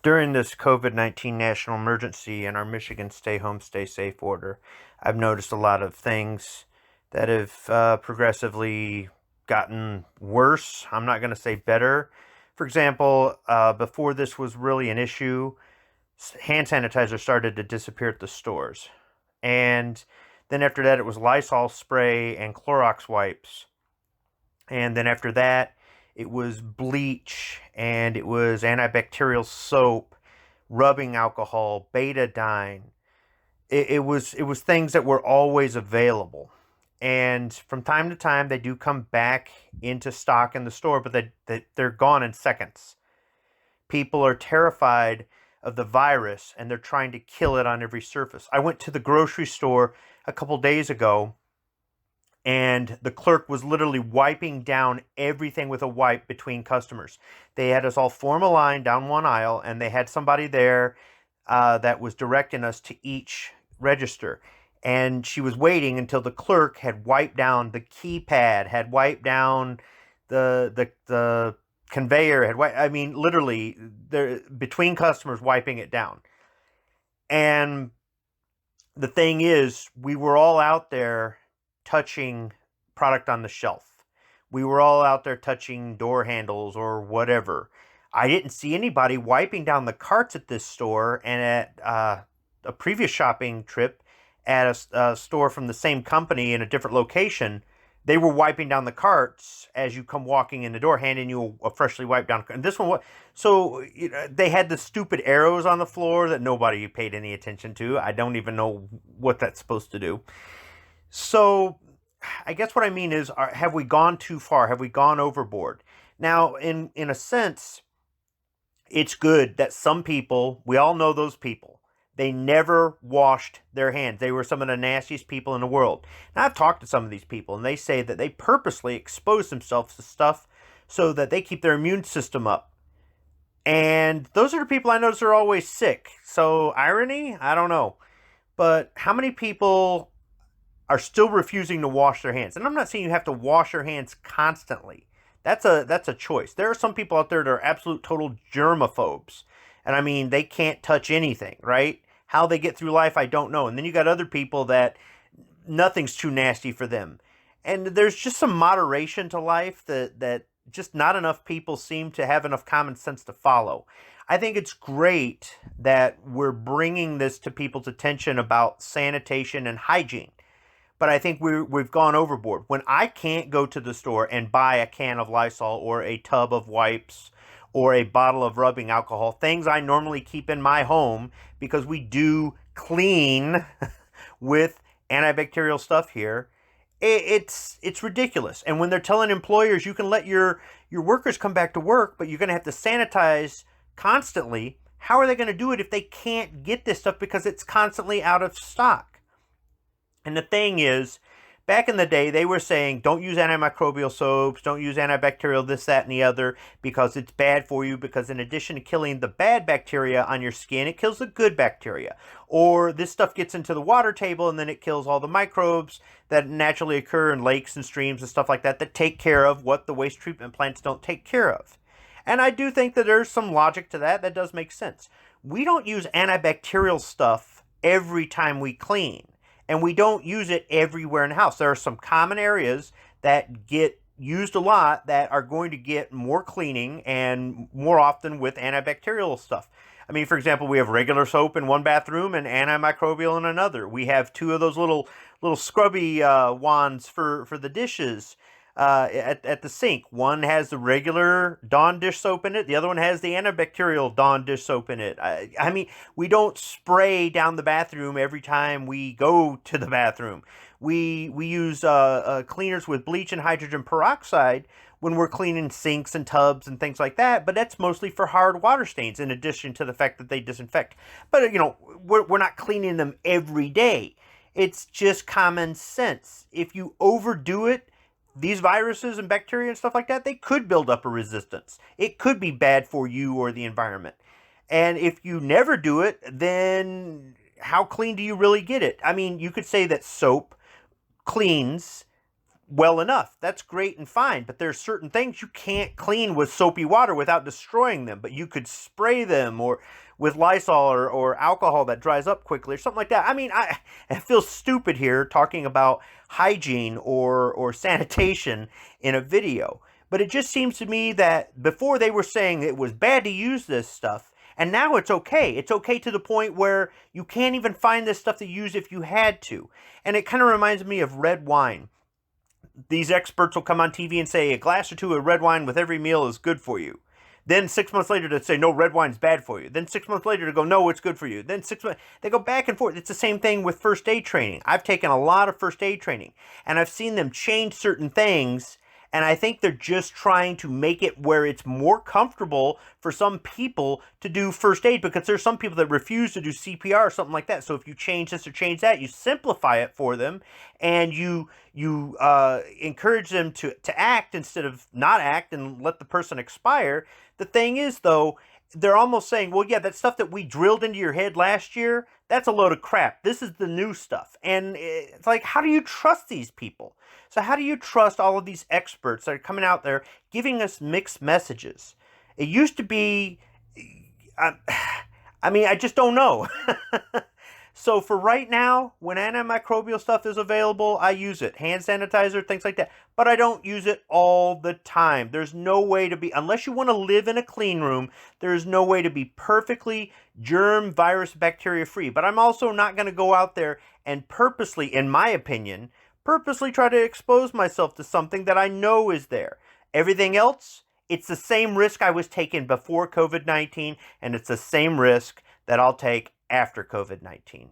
During this COVID-19 national emergency and our Michigan stay home, stay safe order, I've noticed a lot of things that have progressively gotten worse. I'm not going to say better. For example, before this was really an issue, hand sanitizer started to disappear at the stores. And then after that, it was Lysol spray and Clorox wipes. And then after that, it was bleach and it was antibacterial soap, rubbing alcohol, betadine. It was things that were always available. And from time to time, they do come back into stock in the store, but they're gone in seconds. People are terrified of the virus and they're trying to kill it on every surface. I went to the grocery store a couple days ago and the clerk was literally wiping down everything with a wipe between customers. They had us all form a line down one aisle, and they had somebody there that was directing us to each register. And she was waiting until the clerk had wiped down the keypad, had wiped down the conveyor, had wiped, I mean, literally, between customers wiping it down. And the thing is, we were all out there touching product on the shelf. We were all out there touching door handles or whatever. I didn't see anybody wiping down the carts at this store, and at a previous shopping trip at a store from the same company in a different location, they were wiping down the carts as you come walking in the door, handing you a freshly wiped down. And this one, so they had the stupid arrows on the floor that nobody paid any attention to. I don't even know what that's supposed to do. So I guess what I mean is, have we gone too far? Have we gone overboard? Now, in a sense, it's good that some people, we all know those people, they never washed their hands. They were some of the nastiest people in the world. Now, I've talked to some of these people, and they say that they purposely expose themselves to stuff so that they keep their immune system up. And those are the people I notice are always sick. So, irony? I don't know. But how many people are still refusing to wash their hands? And I'm not saying you have to wash your hands constantly. That's a choice. There are some people out there that are absolute total germaphobes. And I mean, they can't touch anything, right? How they get through life, I don't know. And then you got other people that nothing's too nasty for them. And there's just some moderation to life that just not enough people seem to have enough common sense to follow. I think it's great that we're bringing this to people's attention about sanitation and hygiene. But I think we've gone overboard. When I can't go to the store and buy a can of Lysol or a tub of wipes or a bottle of rubbing alcohol, things I normally keep in my home because we do clean with antibacterial stuff here, it's ridiculous. And when they're telling employers you can let your workers come back to work, but you're going to have to sanitize constantly, how are they going to do it if they can't get this stuff because it's constantly out of stock? And the thing is, back in the day, they were saying, don't use antimicrobial soaps, don't use antibacterial this, that, and the other, because it's bad for you, because in addition to killing the bad bacteria on your skin, it kills the good bacteria. Or this stuff gets into the water table, and then it kills all the microbes that naturally occur in lakes and streams and stuff like that, that take care of what the waste treatment plants don't take care of. And I do think that there's some logic to that. That does make sense. We don't use antibacterial stuff every time we clean. And we don't use it everywhere in the house. There are some common areas that get used a lot that are going to get more cleaning and more often with antibacterial stuff. I mean, for example, we have regular soap in one bathroom and antimicrobial in another. We have two of those little scrubby wands for the dishes at the sink. One has the regular Dawn dish soap in it. The other one has the antibacterial Dawn dish soap in it. I mean, we don't spray down the bathroom every time we go to the bathroom. We use cleaners with bleach and hydrogen peroxide when we're cleaning sinks and tubs and things like that, but that's mostly for hard water stains in addition to the fact that they disinfect. But, we're not cleaning them every day. It's just common sense. If you overdo it, these viruses and bacteria and stuff like that, they could build up a resistance. It could be bad for you or the environment. And if you never do it, then how clean do you really get it? I mean, you could say that soap cleans well enough. That's great and fine, but there's certain things you can't clean with soapy water without destroying them, but you could spray them or with Lysol or alcohol that dries up quickly or something like that. I mean, I feel stupid here talking about hygiene or sanitation in a video, but it just seems to me that before they were saying it was bad to use this stuff, and now it's okay. It's okay to the point where you can't even find this stuff to use if you had to. And it kind of reminds me of red wine. These experts will come on TV and say a glass or two of red wine with every meal is good for you. Then 6 months later to say, no, red wine's bad for you. Then 6 months later to go, no, it's good for you. Then 6 months, they go back and forth. It's the same thing with first aid training. I've taken a lot of first aid training, and I've seen them change certain things, and I think they're just trying to make it where it's more comfortable for some people to do first aid, because there's some people that refuse to do CPR or something like that. So if you change this or change that, you simplify it for them, and you encourage them to act instead of not act and let the person expire. The thing is, though, they're almost saying, well, yeah, that stuff that we drilled into your head last year, that's a load of crap. This is the new stuff. And it's like, how do you trust these people? So how do you trust all of these experts that are coming out there giving us mixed messages? It used to be, I mean, I just don't know. So for right now, when antimicrobial stuff is available, I use it. Hand sanitizer, things like that. But I don't use it all the time. There's no way to be, unless you want to live in a clean room, there's no way to be perfectly germ, virus, bacteria free. But I'm also not going to go out there and purposely, in my opinion, purposely try to expose myself to something that I know is there. Everything else, it's the same risk I was taking before COVID-19, and it's the same risk that I'll take after COVID-19.